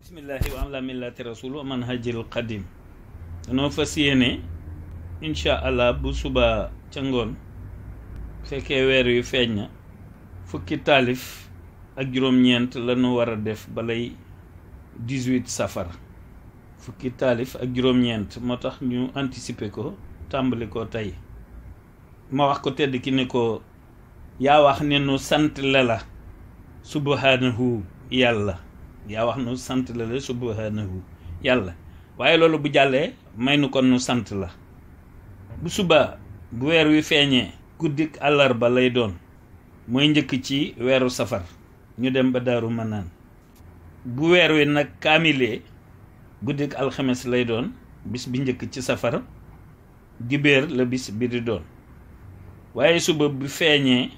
bismillahi wa ala millati rasul wa manhajil qadim danoo fas yéene incha allah bu suba ca ngoon fekkee weer yu feeñ na fukki taalif ak juróom-ñeent la ñu war a def balay 18 safar fukki taalif ak juróom-ñeent moo tax ñu anticiper ko tàmbali ko tey ma wax ko tedd ki ne ko yaa wax ne nu sant la subhanahu yàlla yaa wax nu sant la subhanahu yàlla waaye loolu bu jàllee may nu kon nu sant la bu suba bu weer wi feeñee guddik àllarba lay doon mooy njëkk ci weeru safar ñu dem ba Daaru Manaan bu weer wi nag kaamilee guddik alxames lay doon bis bi njëkk ci safar dibéer la bis bi di doon waaye suba bu feeñee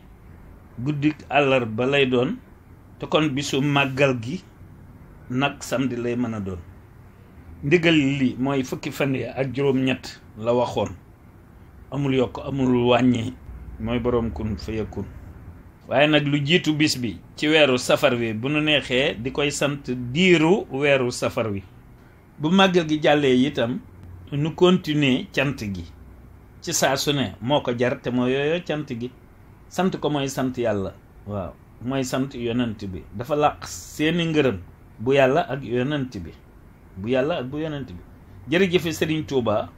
guddik àllarba lay doon te kon bisu màggal gi nag samedi lay mën a doon ndigal li mooy fukki fan yi ak juróom-ñett la waxoon amul yokk amul wàññi mooy boroom kun fayakun waaye nag lu jiitu bis bi ci weeru safar wi bu nu neexee di koy sant diiru weeru safar wi bu màggal gi jàllee itam nu continuer cant gi ci saa su ne moo ko jar te moo yooyo cant gi sant ko mooy sant yàlla waaw mooy sant yonent bi dafa làq seeni ngërëm bu yàlla ak yonent bi bu yàlla ak bu yonent bi jërëjëfe Sëriñ Tuuba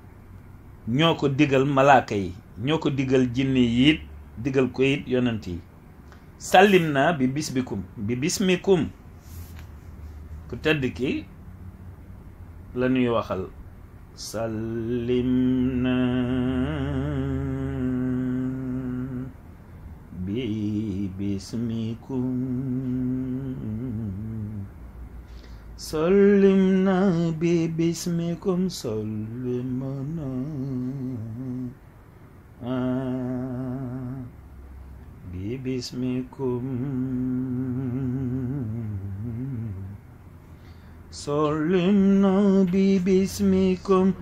ñoo ko digal malaaka yi ñoo ko digal jinne yi it digal ko it yonent yi sàllim na bi bismikum ku tedd ki la ñuy waxal sàllim na bi bismikum sallimna bi bismikum sallimna bi bismikum sallimna bi bismikum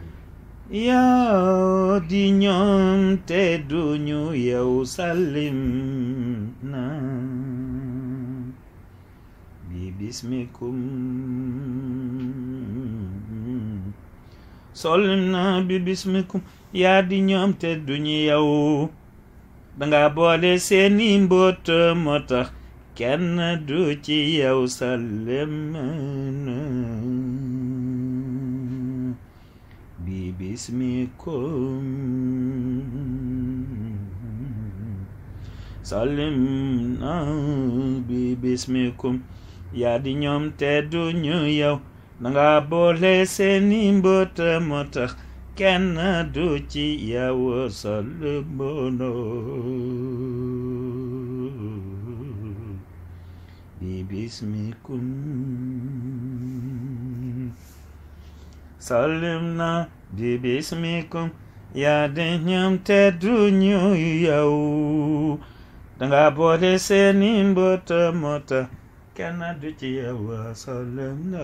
yaa di ñoom te duñu yow sallimna bi bismikum sallimna bi bismikum yaa di ñoom te duñu yow danga boole seeni mbóot moo tax kenn du ci yow sallimna bi bismikum sallimna bi bismikum yaa di ñoom te duñu yow danga boole seeni mbóot moo tax kenn du ci yow sallimna bi bismikum sallimna bi bismikum yaa di ñoom te duñu yow danga boole seeni mbóot moo tax kenn du ci yow sallimna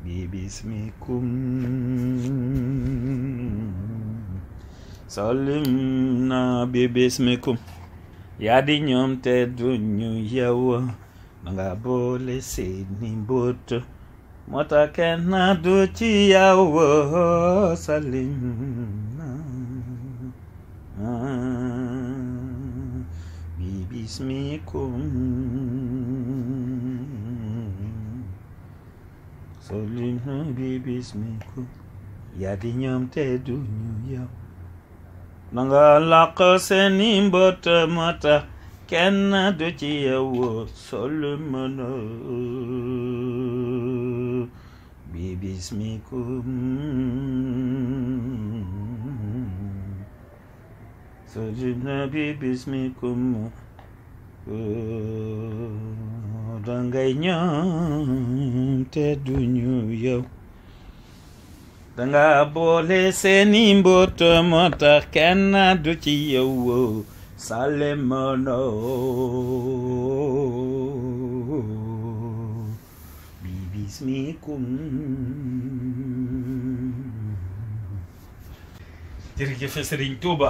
bi bismikum sallimna bi bismikum yaa di ñoom te duñu yow danga boole seeni mbóot moo tax kenn du ci yow sallimna bi bismikum sallimna bi bismikum yaa di ñoom te duñu yow danga làq seeni mbóot moo tax kenn du ci yow sallimna bi bismikum sallimna bi bismikum dangay ñoom te duñu yow danga boole seeni mbóot moo tax kenn du ci yow sallimna bi bismikum jërëjëf Sëriñ Tuuba